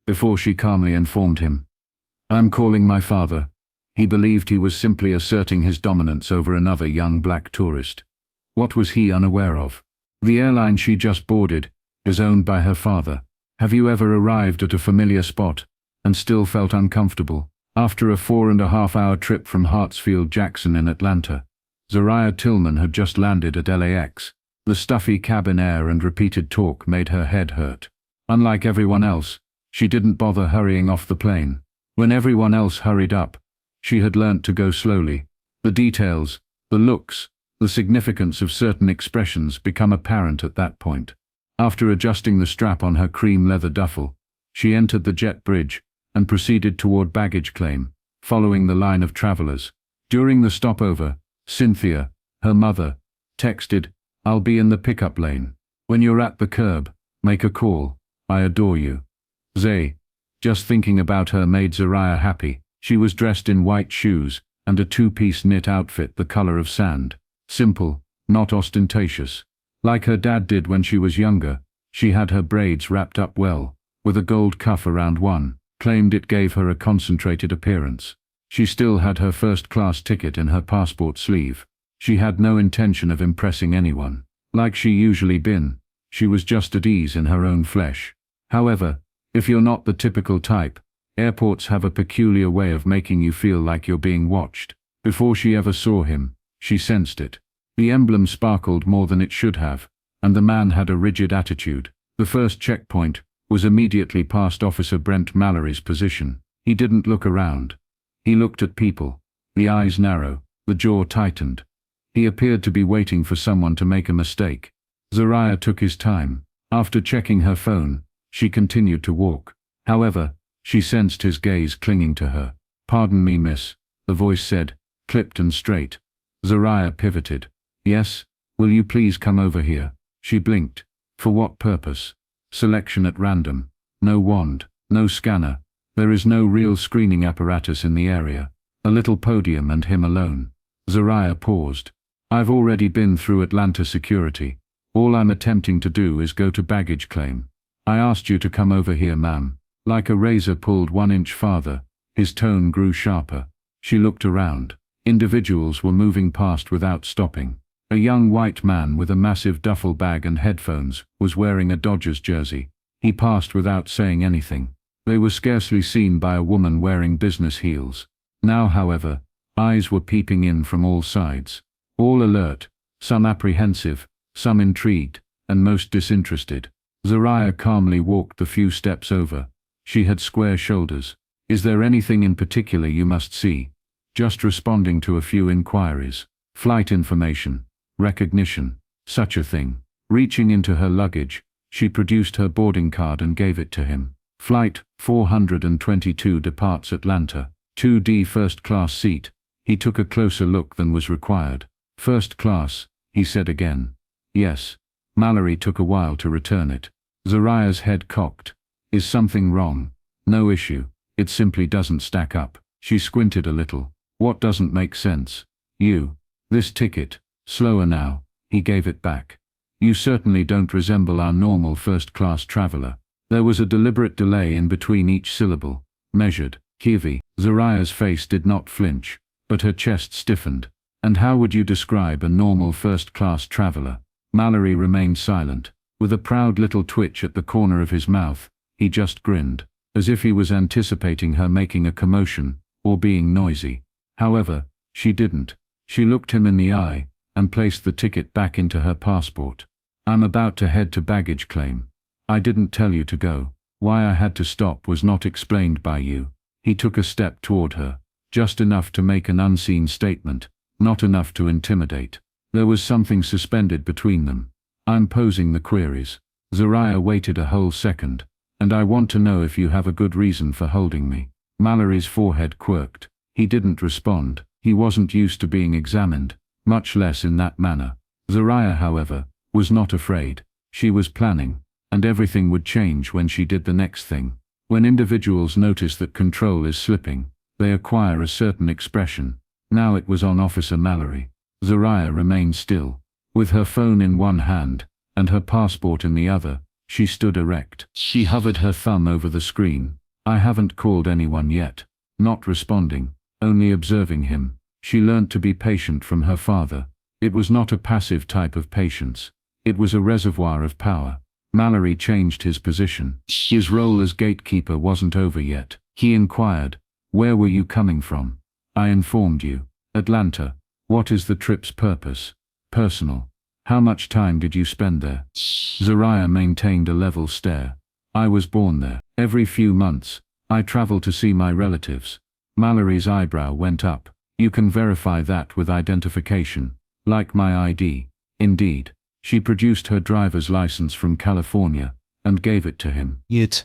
before she calmly informed him. "I'm calling my father." He believed he was simply asserting his dominance over another young black tourist. What was he unaware of? The airline she just boarded is owned by her father. Have you ever arrived at a familiar spot and still felt uncomfortable? After a 4.5-hour trip from Hartsfield-Jackson in Atlanta, Zariah Tillman had just landed at LAX. The stuffy cabin air and repeated talk made her head hurt. Unlike everyone else, she didn't bother hurrying off the plane. When everyone else hurried up, she had learnt to go slowly. The details, the looks, the significance of certain expressions become apparent at that point. After adjusting the strap on her cream leather duffel, she entered the jet bridge and proceeded toward baggage claim, following the line of travelers. During the stopover, Cynthia, her mother, texted, "I'll be in the pickup lane. When you're at the curb, make a call. I adore you. Zay." Just thinking about her made Zariah happy. She was dressed in white shoes and a two-piece knit outfit the color of sand. Simple, not ostentatious. Like her dad did when she was younger, she had her braids wrapped up well, with a gold cuff around one, claimed it gave her a concentrated appearance. She still had her first-class ticket in her passport sleeve. She had no intention of impressing anyone. Like she usually been, she was just at ease in her own flesh. However, if you're not the typical type, airports have a peculiar way of making you feel like you're being watched. Before she ever saw him, she sensed it. The emblem sparkled more than it should have, and the man had a rigid attitude. The first checkpoint was immediately past Officer Mallory's position. He didn't look around. He looked at people, the eyes narrow, the jaw tightened. He appeared to be waiting for someone to make a mistake. Zariah took his time. After checking her phone, she continued to walk. However, she sensed his gaze clinging to her. "Pardon me, miss," the voice said, clipped and straight. Zariah pivoted. "Yes, will you please come over here?" She blinked. "For what purpose?" "Selection at random. No wand, no scanner. There is no real screening apparatus in the area. A little podium and him alone." Zariah paused. "I've already been through Atlanta security. All I'm attempting to do is go to baggage claim. I asked you to come over here, ma'am." Like a razor pulled 1 inch farther, his tone grew sharper. She looked around. Individuals were moving past without stopping. A young white man with a massive duffel bag and headphones was wearing a Dodgers jersey. He passed without saying anything. They were scarcely seen by a woman wearing business heels. Now, however, eyes were peeping in from all sides. All alert, some apprehensive, some intrigued, and most disinterested. Zariah calmly walked the few steps over. She had square shoulders. "Is there anything in particular you must see?" Just responding to a few inquiries. "Flight information, recognition, such a thing." Reaching into her luggage, she produced her boarding card and gave it to him. "Flight 422 departs Atlanta. 2D first-class seat." He took a closer look than was required. "First class," he said again. "Yes." Mallory took a while to return it. Zariah's head cocked. "Is something wrong?" "No issue. It simply doesn't stack up." She squinted a little. "What doesn't make sense?" This ticket." Slower now. He gave it back. "You certainly don't resemble our normal first-class traveler." There was a deliberate delay in between each syllable. Measured. "Kiwi." Zariah's face did not flinch, but her chest stiffened. "And how would you describe a normal first-class traveler?" Mallory remained silent. With a proud little twitch at the corner of his mouth, he just grinned, as if he was anticipating her making a commotion, or being noisy. However, she didn't. She looked him in the eye, and placed the ticket back into her passport. "I'm about to head to baggage claim. I didn't tell you to go. Why I had to stop was not explained by you." He took a step toward her, just enough to make an unseen statement, not enough to intimidate. There was something suspended between them. "I'm posing the queries." Zariah waited a whole second. "And I want to know if you have a good reason for holding me." Mallory's forehead quirked. He didn't respond. He wasn't used to being examined, much less in that manner. Zariah, however, was not afraid. She was planning, and everything would change when she did the next thing. When individuals notice that control is slipping, they acquire a certain expression. Now it was on Officer Mallory. Zariah remained still. With her phone in one hand, and her passport in the other, She stood erect. She hovered her thumb over the screen. I haven't called anyone yet. Not responding, only observing him. She learnt to be patient from her father. It was not a passive type of patience. It was a reservoir of power. Mallory changed his position. His role as gatekeeper wasn't over yet. He inquired, "Where were you coming from?" "I informed you. Atlanta." "What is the trip's purpose?" "Personal." "How much time did you spend there?" Zariah maintained a level stare. "I was born there. Every few months, I travel to see my relatives." Mallory's eyebrow went up. "You can verify that with identification. Like my ID." "Indeed." She produced her driver's license from California and gave it to him. It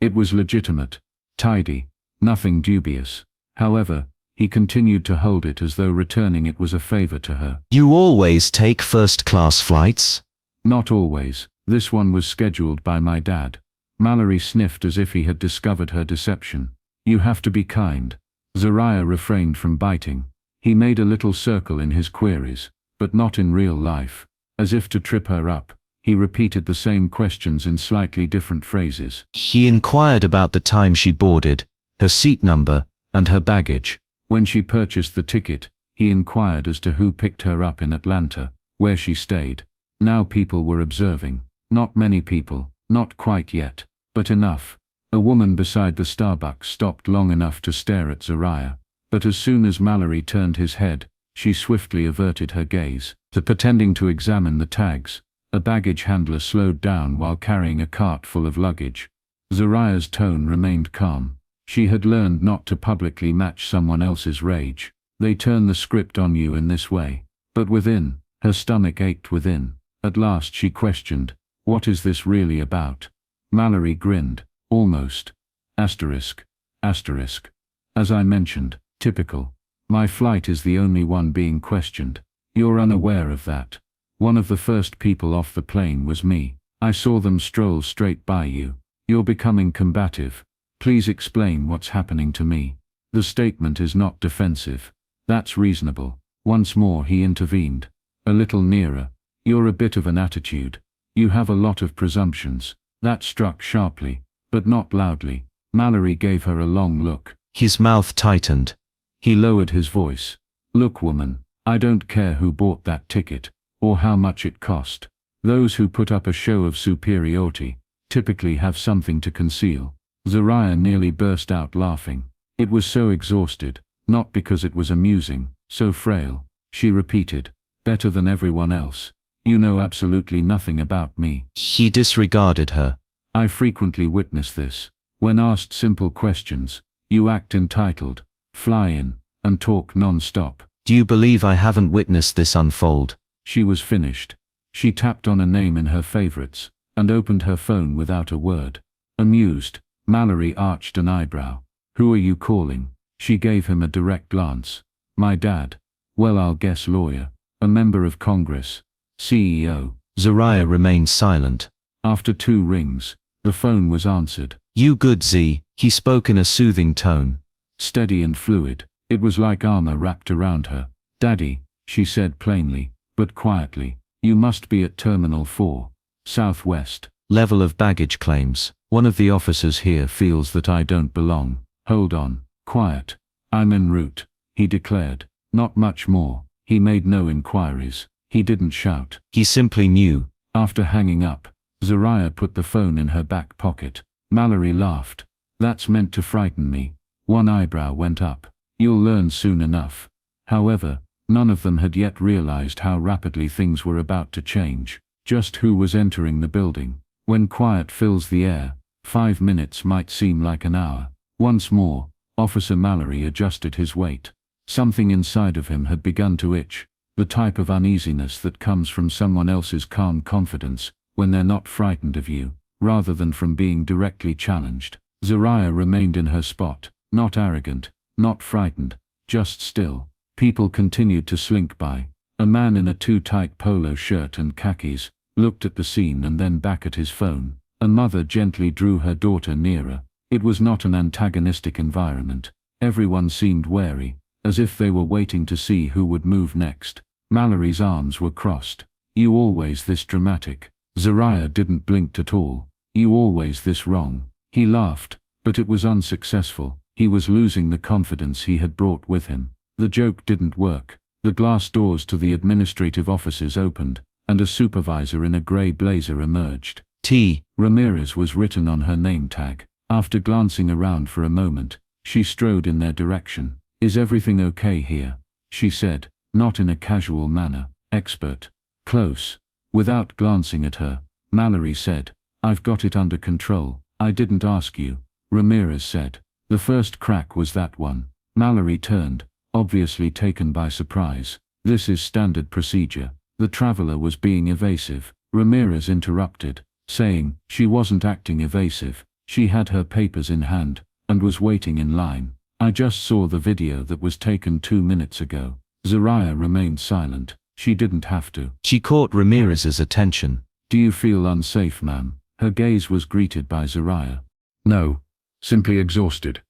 was legitimate, tidy, nothing dubious. However, he continued to hold it as though returning it was a favor to her. "You always take first-class flights?" "Not always. This one was scheduled by my dad." Mallory sniffed as if he had discovered her deception. "You have to be kind." Zariah refrained from biting. He made a little circle in his queries, but not in real life. As if to trip her up, he repeated the same questions in slightly different phrases. He inquired about the time she boarded, her seat number, and her baggage. When she purchased the ticket, he inquired as to who picked her up in Atlanta, where she stayed. Now people were observing. Not many people, not quite yet, but enough. A woman beside the Starbucks stopped long enough to stare at Zariah, but as soon as Mallory turned his head, she swiftly averted her gaze. Pretending to examine the tags, a baggage handler slowed down while carrying a cart full of luggage. Zariah's tone remained calm. She had learned not to publicly match someone else's rage. They turn the script on you in this way. But within, her stomach ached within. At last she questioned, "What is this really about?" Mallory grinned. "Almost. Asterisk. Asterisk. As I mentioned, typical. My flight is the only one being questioned. You're unaware of that. One of the first people off the plane was me. I saw them stroll straight by you. You're becoming combative. Please explain what's happening to me." The statement is not defensive. That's reasonable. Once more he intervened. A little nearer. "You're a bit of an attitude. You have a lot of presumptions." That struck sharply, but not loudly. Mallory gave her a long look. His mouth tightened. He lowered his voice. "Look, woman, I don't care who bought that ticket, or how much it cost. Those who put up a show of superiority typically have something to conceal." Zariah nearly burst out laughing. It was so exhausted, not because it was amusing, so frail. She repeated, "Better than everyone else. You know absolutely nothing about me." He disregarded her. "I frequently witness this. When asked simple questions, you act entitled, fly in, and talk non-stop." "Do you believe I haven't witnessed this unfold?" She was finished. She tapped on a name in her favorites, and opened her phone without a word. Amused, Mallory arched an eyebrow. "Who are you calling?" She gave him a direct glance. "My dad." "Well, I'll guess lawyer. A member of Congress. CEO." Zariah remained silent. After 2 rings, the phone was answered. "You good, Z?" He spoke in a soothing tone. Steady and fluid. It was like armor wrapped around her. "Daddy," she said plainly, but quietly, "you must be at Terminal 4, Southwest. Level of baggage claims. One of the officers here feels that I don't belong." "Hold on. Quiet. I'm en route," he declared. Not much more. He made no inquiries. He didn't shout. He simply knew. After hanging up, Zariah put the phone in her back pocket. Mallory laughed. "That's meant to frighten me." One eyebrow went up. "You'll learn soon enough." However, none of them had yet realized how rapidly things were about to change. Just who was entering the building. When quiet fills the air, 5 minutes might seem like an hour. Once more, Officer Mallory adjusted his weight. Something inside of him had begun to itch, the type of uneasiness that comes from someone else's calm confidence, when they're not frightened of you, rather than from being directly challenged. Zariah remained in her spot, not arrogant, not frightened, just still. People continued to slink by. A man in a too-tight polo shirt and khakis looked at the scene and then back at his phone. A mother gently drew her daughter nearer. It was not an antagonistic environment. Everyone seemed wary, as if they were waiting to see who would move next. Mallory's arms were crossed. "You always this dramatic?" Zariah didn't blink at all. You always this wrong. He laughed, but it was unsuccessful. He was losing the confidence he had brought with him. The joke didn't work. The glass doors to the administrative offices opened, and a supervisor in a grey blazer emerged. T. Ramirez was written on her name tag. After glancing around for a moment, she strode in their direction. Is everything okay here? She said, not in a casual manner. Expert. Close. Without glancing at her, Mallory said, I've got it under control. I didn't ask you. Ramirez said. The first crack was that one. Mallory turned, obviously taken by surprise. This is standard procedure. The traveler was being evasive. Ramirez interrupted, saying, she wasn't acting evasive. She had her papers in hand, and was waiting in line. I just saw the video that was taken 2 minutes ago. Zariah remained silent. She didn't have to. She caught Ramirez's attention. Do you feel unsafe, ma'am? Her gaze was greeted by Zariah. No. Simply exhausted.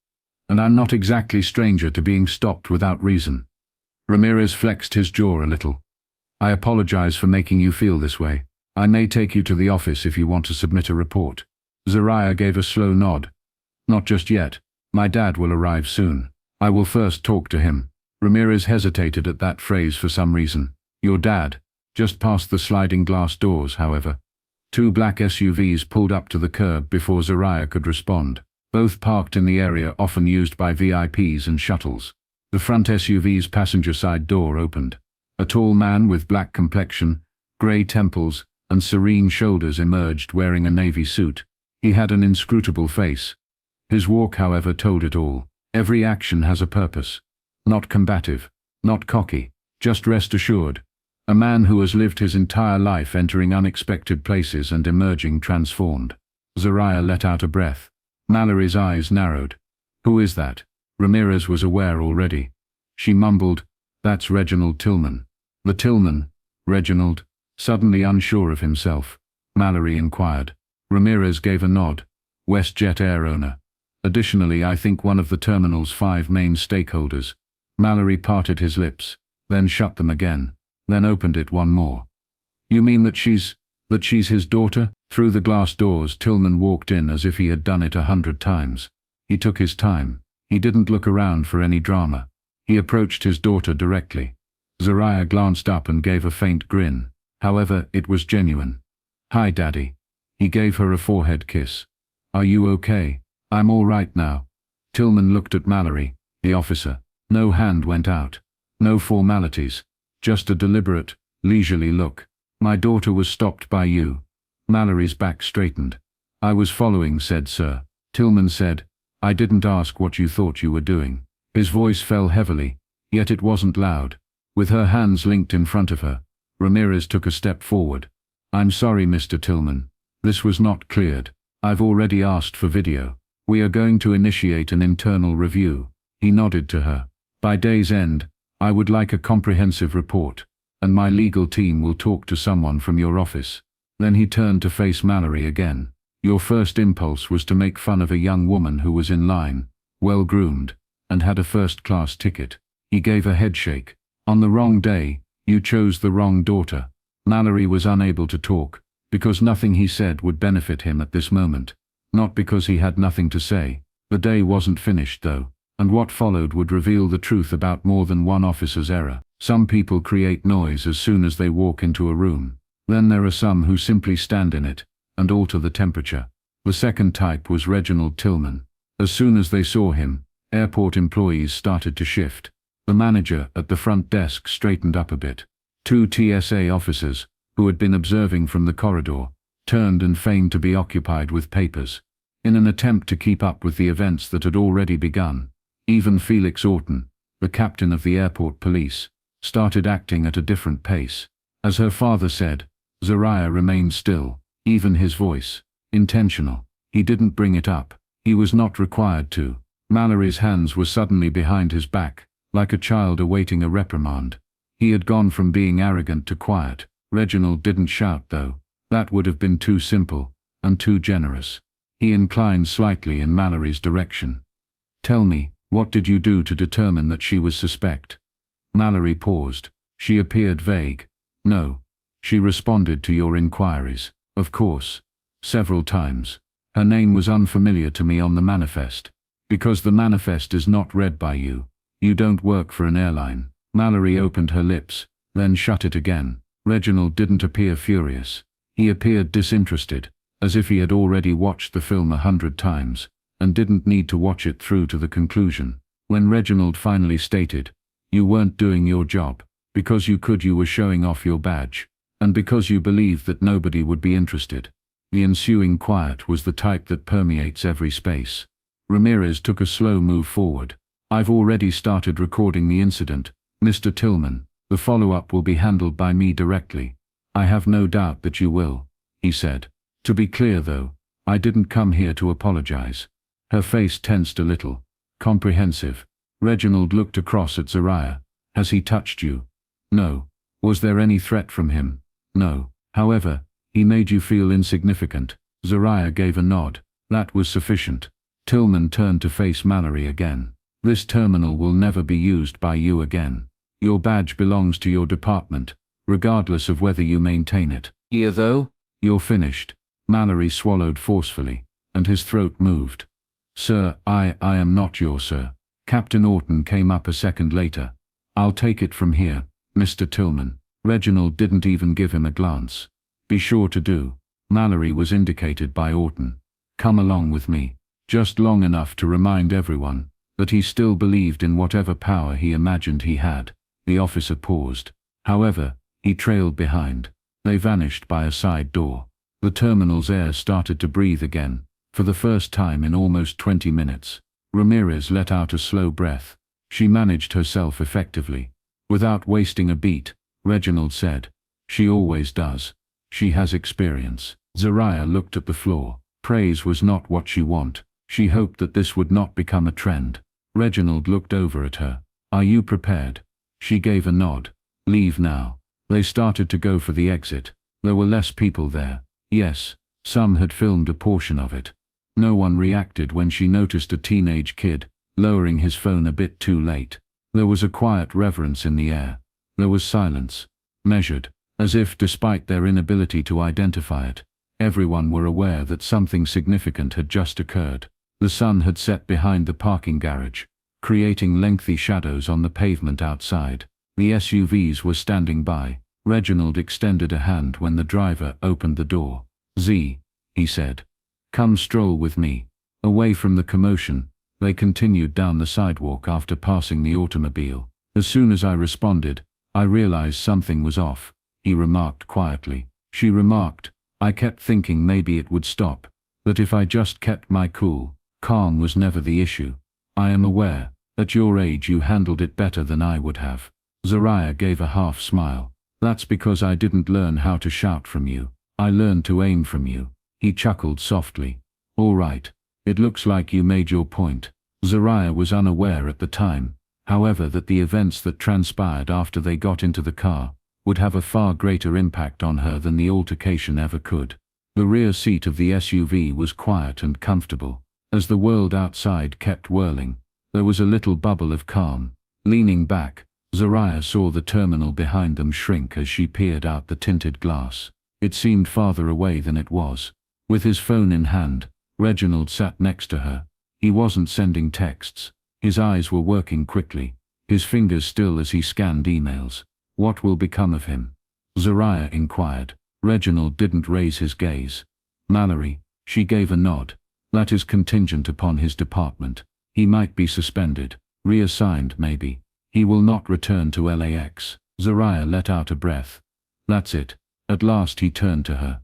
And I'm not exactly stranger to being stopped without reason. Ramirez flexed his jaw a little. I apologize for making you feel this way. I may take you to the office if you want to submit a report. Zariah gave a slow nod. Not just yet. My dad will arrive soon. I will first talk to him. Ramirez hesitated at that phrase for some reason. Your dad. Just past the sliding glass doors, however. 2 black SUVs pulled up to the curb before Zariah could respond. Both parked in the area often used by VIPs and shuttles. The front SUV's passenger side door opened. A tall man with black complexion, grey temples, and serene shoulders emerged wearing a navy suit. He had an inscrutable face. His walk, however, told it all. Every action has a purpose. Not combative, not cocky, just rest assured. A man who has lived his entire life entering unexpected places and emerging transformed. Zariah let out a breath. Mallory's eyes narrowed. Who is that? Ramirez was aware already. She mumbled, That's Reginald Tillman. The Tillman? Reginald? Suddenly unsure of himself, Mallory inquired. Ramirez gave a nod. WestJet Air owner. Additionally, I think one of the terminal's 5 main stakeholders. Mallory parted his lips, then shut them again, then opened it one more. You mean that she's his daughter? Through the glass doors, Tillman walked in as if he had done it 100 times. He took his time. He didn't look around for any drama. He approached his daughter directly. Zariah glanced up and gave a faint grin. However, it was genuine. Hi, Daddy. He gave her a forehead kiss. Are you okay? I'm all right now. Tillman looked at Mallory, the officer. No hand went out. No formalities. Just a deliberate, leisurely look. My daughter was stopped by you. Mallory's back straightened. I was following, said Sir. Tillman said, I didn't ask what you thought you were doing. His voice fell heavily, yet it wasn't loud. With her hands linked in front of her, Ramirez took a step forward. I'm sorry, Mr. Tillman. This was not cleared. I've already asked for video. We are going to initiate an internal review. He nodded to her. By day's end, I would like a comprehensive report, and my legal team will talk to someone from your office. Then he turned to face Mallory again. Your first impulse was to make fun of a young woman who was in line, well-groomed, and had a first-class ticket. He gave a headshake. On the wrong day, you chose the wrong daughter. Mallory was unable to talk, because nothing he said would benefit him at this moment. Not because he had nothing to say. The day wasn't finished, though, and what followed would reveal the truth about more than one officer's error. Some people create noise as soon as they walk into a room. Then there are some who simply stand in it, and alter the temperature. The second type was Reginald Tillman. As soon as they saw him, airport employees started to shift. The manager at the front desk straightened up a bit. 2 TSA officers, who had been observing from the corridor, turned and feigned to be occupied with papers. In an attempt to keep up with the events that had already begun, even Felix Orton, the captain of the airport police, started acting at a different pace. As her father said, Zariah remained still, even his voice, intentional. He didn't bring it up. He was not required to. Mallory's hands were suddenly behind his back, like a child awaiting a reprimand. He had gone from being arrogant to quiet. Reginald didn't shout, though. That would have been too simple, and too generous. He inclined slightly in Mallory's direction. Tell me, what did you do to determine that she was suspect? Mallory paused. She appeared vague. No. She responded to your inquiries. Of course. Several times. Her name was unfamiliar to me on the manifest. Because the manifest is not read by you. You don't work for an airline. Mallory opened her lips, then shut it again. Reginald didn't appear furious. He appeared disinterested, as if he had already watched the film 100 times, and didn't need to watch it through to the conclusion. When Reginald finally stated, "You weren't doing your job. Because you could, you were showing off your badge. And because you believed that nobody would be interested." The ensuing quiet was the type that permeates every space. Ramirez took a slow move forward. "I've already started recording the incident, Mr. Tillman. The follow-up will be handled by me directly." "I have no doubt that you will," he said. "To be clear though, I didn't come here to apologize." Her face tensed a little. "Comprehensive." Reginald looked across at Zariah. "Has he touched you?" "No." "Was there any threat from him?" "No." "However, he made you feel insignificant." Zariah gave a nod. "That was sufficient." Tillman turned to face Mallory again. "This terminal will never be used by you again. Your badge belongs to your department, regardless of whether you maintain it. Here though, you're finished." Mallory swallowed forcefully, and his throat moved. "Sir, I am not your sir." Captain Orton came up a second later. "I'll take it from here, Mr. Tillman." Reginald didn't even give him a glance. "Be sure to do." Mallory was indicated by Orton. "Come along with me." Just long enough to remind everyone that he still believed in whatever power he imagined he had. The officer paused. However, he trailed behind. They vanished by a side door. The terminal's air started to breathe again, for the first time in almost 20 minutes. Ramirez let out a slow breath. She managed herself effectively. Without wasting a beat, Reginald said, "She always does. She has experience." Zariah looked at the floor. Praise was not what she wanted. She hoped that this would not become a trend. Reginald looked over at her. "Are you prepared?" She gave a nod. "Leave now." They started to go for the exit. There were less people there. Yes, some had filmed a portion of it. No one reacted when she noticed a teenage kid lowering his phone a bit too late. There was a quiet reverence in the air. There was silence, measured, as if despite their inability to identify it, everyone were aware that something significant had just occurred. The sun had set behind the parking garage, creating lengthy shadows on the pavement outside. The SUVs were standing by. Reginald extended a hand when the driver opened the door. "Z," he said. "Come stroll with me." Away from the commotion, they continued down the sidewalk after passing the automobile. "As soon as I responded, I realized something was off," he remarked quietly. She remarked, "I kept thinking maybe it would stop. That if I just kept my cool." Calm was never the issue. "I am aware. At your age you handled it better than I would have." Zariah gave a half smile. "That's because I didn't learn how to shout from you. I learned to aim from you." He chuckled softly. "All right. It looks like you made your point." Zariah was unaware at the time, however, that the events that transpired after they got into the car would have a far greater impact on her than the altercation ever could. The rear seat of the SUV was quiet and comfortable. As the world outside kept whirling, there was a little bubble of calm. Leaning back, Zariah saw the terminal behind them shrink as she peered out the tinted glass. It seemed farther away than it was. With his phone in hand, Reginald sat next to her. He wasn't sending texts. His eyes were working quickly, his fingers still as he scanned emails. "What will become of him?" Zariah inquired. Reginald didn't raise his gaze. "Mallory," she gave a nod. "That is contingent upon his department. He might be suspended, reassigned maybe. He will not return to LAX." Zariah let out a breath. "That's it." At last he turned to her.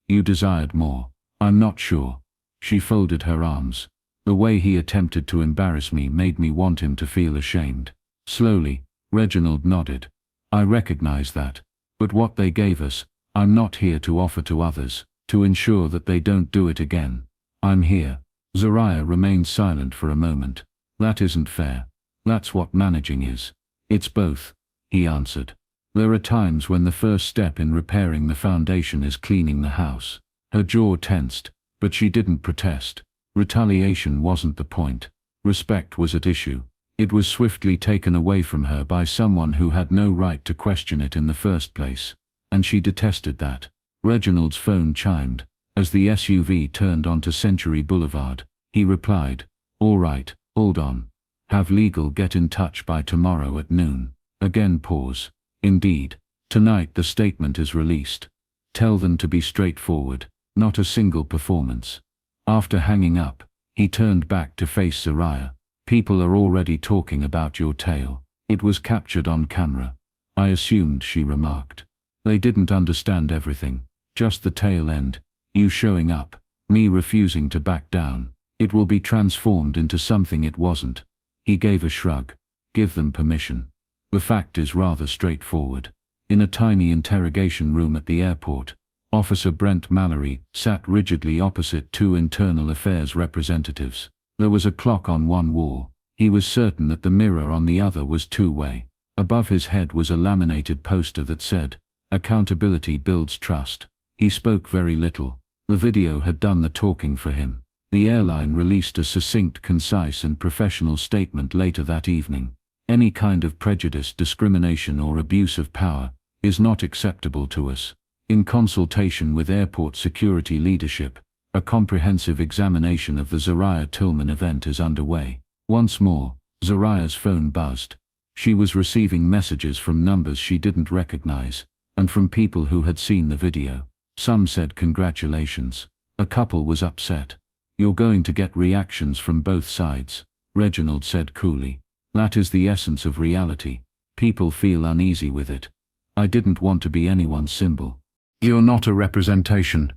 "You desired more." "I'm not sure." She folded her arms. "The way he attempted to embarrass me made me want him to feel ashamed." Slowly, Reginald nodded. "I recognize that. But what they gave us, I'm not here to offer to others, to ensure that they don't do it again. I'm here." Zariah remained silent for a moment. "That isn't fair. That's what managing is." "It's both," he answered. "There are times when the first step in repairing the foundation is cleaning the house." Her jaw tensed, but she didn't protest. Retaliation wasn't the point. Respect was at issue. It was swiftly taken away from her by someone who had no right to question it in the first place. And she detested that. Reginald's phone chimed. As the SUV turned onto Century Boulevard, he replied, "All right, hold on. Have legal get in touch by tomorrow at noon." Again pause. "Indeed. Tonight the statement is released. Tell them to be straightforward, not a single performance." After hanging up, he turned back to face Zariah. "People are already talking about your tale. It was captured on camera." "I assumed," she remarked. "They didn't understand everything, just the tail end. You showing up, me refusing to back down. It will be transformed into something it wasn't." He gave a shrug. "Give them permission. The fact is rather straightforward." In a tiny interrogation room at the airport, Officer Brent Mallory sat rigidly opposite two internal affairs representatives. There was a clock on one wall. He was certain that the mirror on the other was two-way. Above his head was a laminated poster that said, "Accountability builds trust." He spoke very little. The video had done the talking for him. The airline released a succinct, concise and professional statement later that evening. "Any kind of prejudice, discrimination or abuse of power is not acceptable to us. In consultation with airport security leadership, a comprehensive examination of the Zariah Tillman event is underway." Once more, Zariah's phone buzzed. She was receiving messages from numbers she didn't recognize, and from people who had seen the video. Some said congratulations. A couple was upset. "You're going to get reactions from both sides," Reginald said coolly. "That is the essence of reality. People feel uneasy with it. I didn't want to be anyone's symbol." "You're not a representation.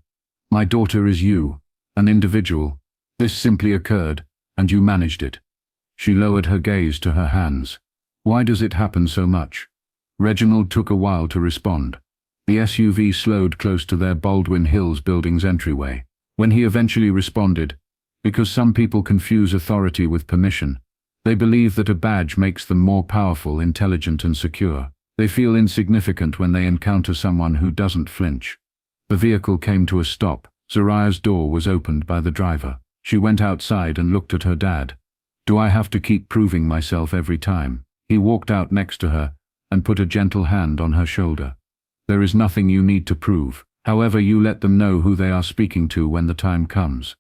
My daughter is you, an individual. This simply occurred, and you managed it." She lowered her gaze to her hands. "Why does it happen so much?" Reginald took a while to respond. The SUV slowed close to their Baldwin Hills building's entryway. When he eventually responded, "Because some people confuse authority with permission. They believe that a badge makes them more powerful, intelligent and secure. They feel insignificant when they encounter someone who doesn't flinch." The vehicle came to a stop. Zariah's door was opened by the driver. She went outside and looked at her dad. "Do I have to keep proving myself every time?" He walked out next to her and put a gentle hand on her shoulder. "There is nothing you need to prove. However, you let them know who they are speaking to when the time comes."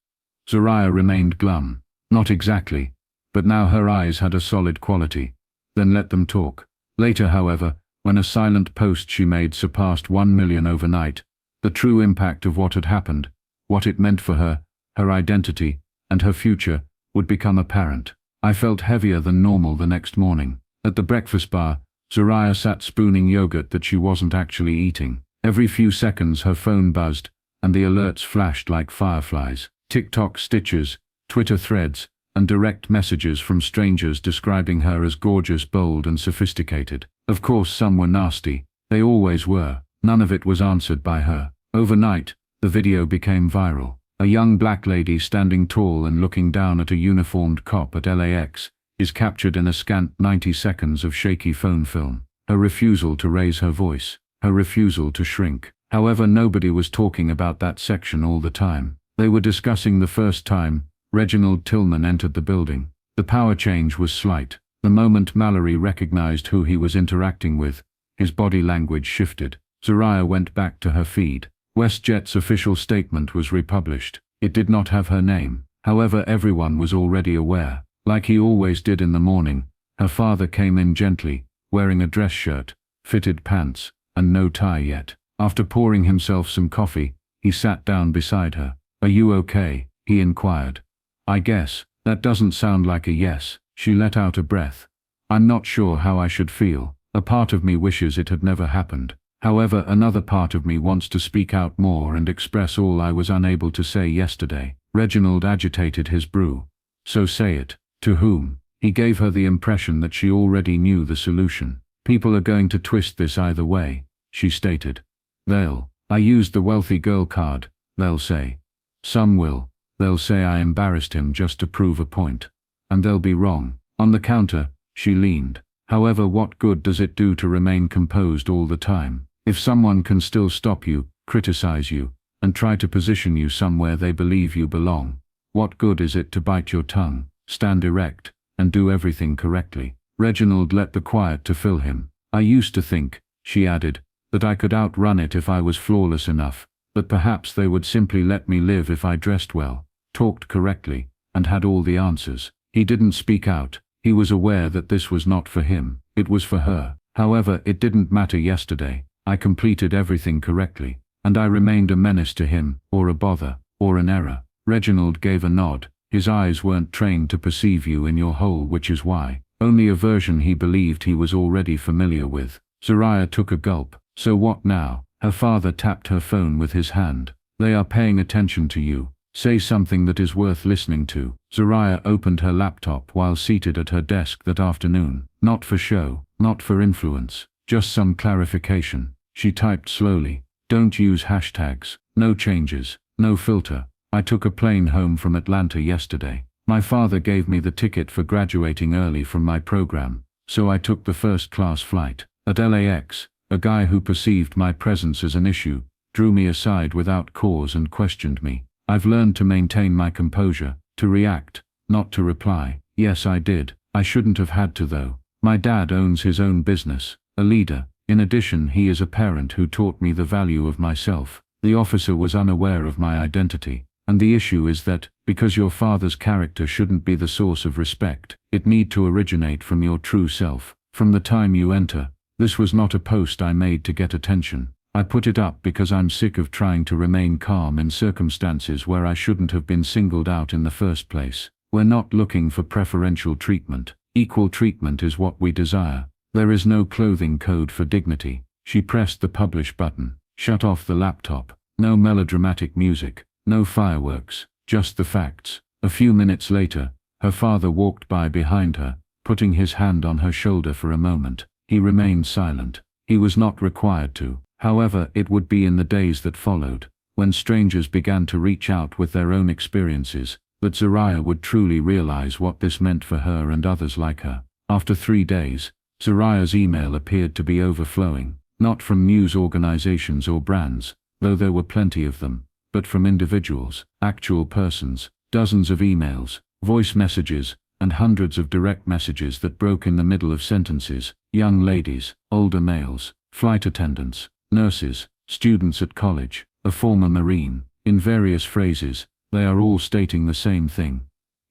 Zariah remained glum. Not exactly, but now her eyes had a solid quality. "Then let them talk." Later, however, when a silent post she made surpassed 1 million overnight, the true impact of what had happened, what it meant for her, her identity, and her future, would become apparent. "I felt heavier than normal the next morning. At the breakfast bar, Zariah sat spooning yogurt that she wasn't actually eating. Every few seconds her phone buzzed, and the alerts flashed like fireflies. TikTok stitches, Twitter threads, and direct messages from strangers describing her as gorgeous, bold and sophisticated. Of course some were nasty. They always were. None of it was answered by her. Overnight, the video became viral. A young black lady standing tall and looking down at a uniformed cop at LAX is captured in a scant 90 seconds of shaky phone film. Her refusal to raise her voice. Her refusal to shrink. However, nobody was talking about that section all the time. They were discussing the first time Reginald Tillman entered the building. The power change was slight. The moment Mallory recognized who he was interacting with, his body language shifted. Zariah went back to her feed. WestJet's official statement was republished. It did not have her name. However, everyone was already aware. Like he always did in the morning, her father came in gently, wearing a dress shirt, fitted pants, and no tie yet. After pouring himself some coffee, he sat down beside her. "Are you okay?" he inquired. "I guess. That doesn't sound like a yes." She let out a breath. "I'm not sure how I should feel. A part of me wishes it had never happened. However, another part of me wants to speak out more and express all I was unable to say yesterday." Reginald agitated his brew. "So say it. To whom?" He gave her the impression that she already knew the solution. "People are going to twist this either way," she stated. I used the wealthy girl card, they'll say. Some will. They'll say I embarrassed him just to prove a point. And they'll be wrong." On the counter, she leaned. "However, what good does it do to remain composed all the time? If someone can still stop you, criticize you, and try to position you somewhere they believe you belong, what good is it to bite your tongue, stand erect, and do everything correctly?" Reginald let the quiet to fill him. "I used to think," she added, "that I could outrun it if I was flawless enough. But perhaps they would simply let me live if I dressed well, talked correctly, and had all the answers. He didn't speak out. He was aware that this was not for him, it was for her. However, it didn't matter yesterday. I completed everything correctly, and I remained a menace to him, or a bother, or an error. Reginald gave a nod. His eyes weren't trained to perceive you in your hole, which is why. Only a version he believed he was already familiar with. Zariah took a gulp. So what now? Her father tapped her phone with his hand. They are paying attention to you. Say something that is worth listening to. Zariah opened her laptop while seated at her desk that afternoon. Not for show, not for influence, just some clarification. She typed slowly. Don't use hashtags. No changes. No filter. I took a plane home from Atlanta yesterday. My father gave me the ticket for graduating early from my program, so I took the first-class flight. At LAX, a guy who perceived my presence as an issue drew me aside without cause and questioned me. I've learned to maintain my composure, to react, not to reply. Yes, I did. I shouldn't have had to though. My dad owns his own business, a leader. In addition, he is a parent who taught me the value of myself. The officer was unaware of my identity. And the issue is that, because your father's character shouldn't be the source of respect, it need to originate from your true self. From the time you enter, this was not a post I made to get attention. I put it up because I'm sick of trying to remain calm in circumstances where I shouldn't have been singled out in the first place. We're not looking for preferential treatment. Equal treatment is what we desire. There is no clothing code for dignity. She pressed the publish button, shut off the laptop. No melodramatic music. No fireworks, just the facts. A few minutes later, her father walked by behind her, putting his hand on her shoulder for a moment. He remained silent. He was not required to. However, it would be in the days that followed, when strangers began to reach out with their own experiences, that Zariah would truly realize what this meant for her and others like her. After 3 days, Zariah's email appeared to be overflowing, not from news organizations or brands, though there were plenty of them, but from individuals, actual persons, dozens of emails, voice messages, and hundreds of direct messages that broke in the middle of sentences. Young ladies, older males, flight attendants, nurses, students at college, a former Marine. In various phrases, they are all stating the same thing.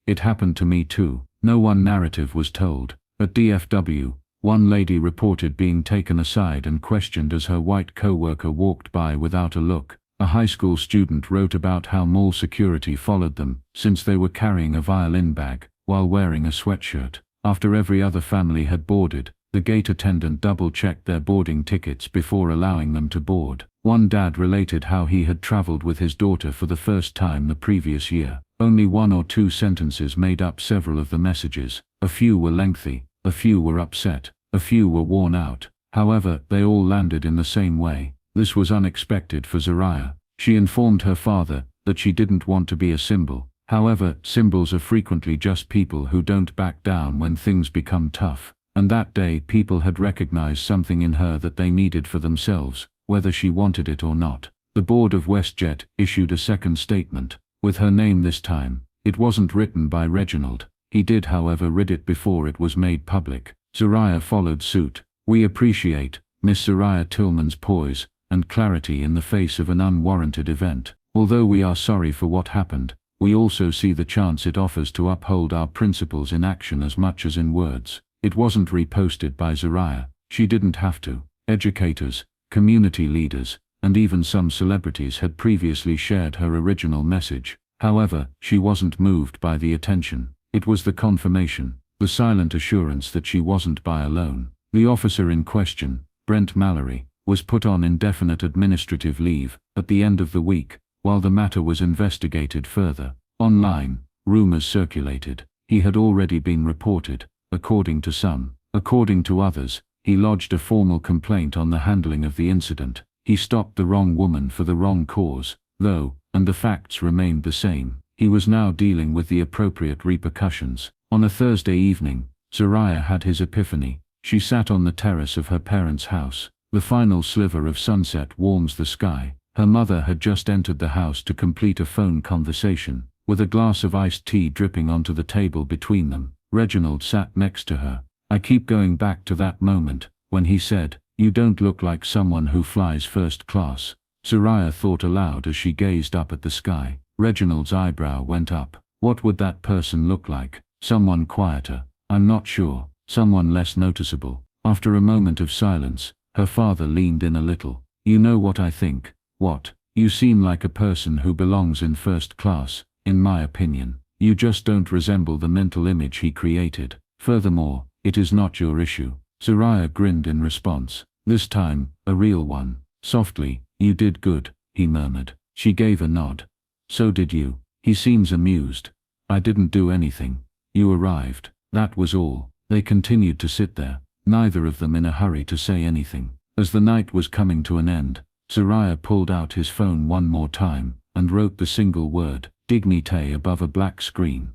It happened to me too. No one narrative was told. At DFW, one lady reported being taken aside and questioned as her white co-worker walked by without a look. A high school student wrote about how mall security followed them since they were carrying a violin bag while wearing a sweatshirt. After every other family had boarded, the gate attendant double-checked their boarding tickets before allowing them to board. One dad related how he had traveled with his daughter for the first time the previous year. Only 1 or 2 sentences made up several of the messages. A few were lengthy, a few were upset, a few were worn out. However, they all landed in the same way. This was unexpected for Zariah. She informed her father that she didn't want to be a symbol. However, symbols are frequently just people who don't back down when things become tough. And that day people had recognized something in her that they needed for themselves, whether she wanted it or not. The board of WestJet issued a second statement, with her name this time. It wasn't written by Reginald. He did however read it before it was made public. Zariah followed suit. We appreciate Miss Zariah Tillman's poise and clarity in the face of an unwarranted event. Although we are sorry for what happened, we also see the chance it offers to uphold our principles in action as much as in words. It wasn't reposted by Zariah. She didn't have to. Educators, community leaders, and even some celebrities had previously shared her original message. However, she wasn't moved by the attention. It was the confirmation, the silent assurance that she wasn't by alone. The officer in question, Brent Mallory, was put on indefinite administrative leave at the end of the week, while the matter was investigated further. Online, rumors circulated. He had already been reported, according to some. According to others, he lodged a formal complaint on the handling of the incident. He stopped the wrong woman for the wrong cause, though, and the facts remained the same. He was now dealing with the appropriate repercussions. On a Thursday evening, Zariah had his epiphany. She sat on the terrace of her parents' house. The final sliver of sunset warms the sky. Her mother had just entered the house to complete a phone conversation, with a glass of iced tea dripping onto the table between them. Reginald sat next to her. I keep going back to that moment, when he said, "You don't look like someone who flies first class." Zariah thought aloud as she gazed up at the sky. Reginald's eyebrow went up. What would that person look like? Someone quieter? I'm not sure. Someone less noticeable. After a moment of silence, her father leaned in a little. You know what I think? What? You seem like a person who belongs in first class, in my opinion. You just don't resemble the mental image he created. Furthermore, it is not your issue. Zariah grinned in response. This time, a real one. Softly, you did good, he murmured. She gave a nod. So did you. He seems amused. I didn't do anything. You arrived. That was all. They continued to sit there, neither of them in a hurry to say anything. As the night was coming to an end, Zariah pulled out his phone one more time, and wrote the single word, dignité, above a black screen.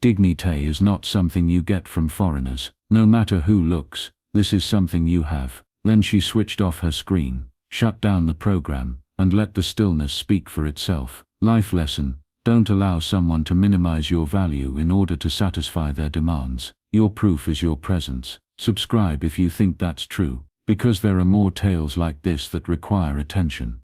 Dignité is not something you get from foreigners. No matter who looks, this is something you have. Then she switched off her screen, shut down the program, and let the stillness speak for itself. Life lesson: don't allow someone to minimize your value in order to satisfy their demands. Your proof is your presence. Subscribe if you think that's true, because there are more tales like this that require attention.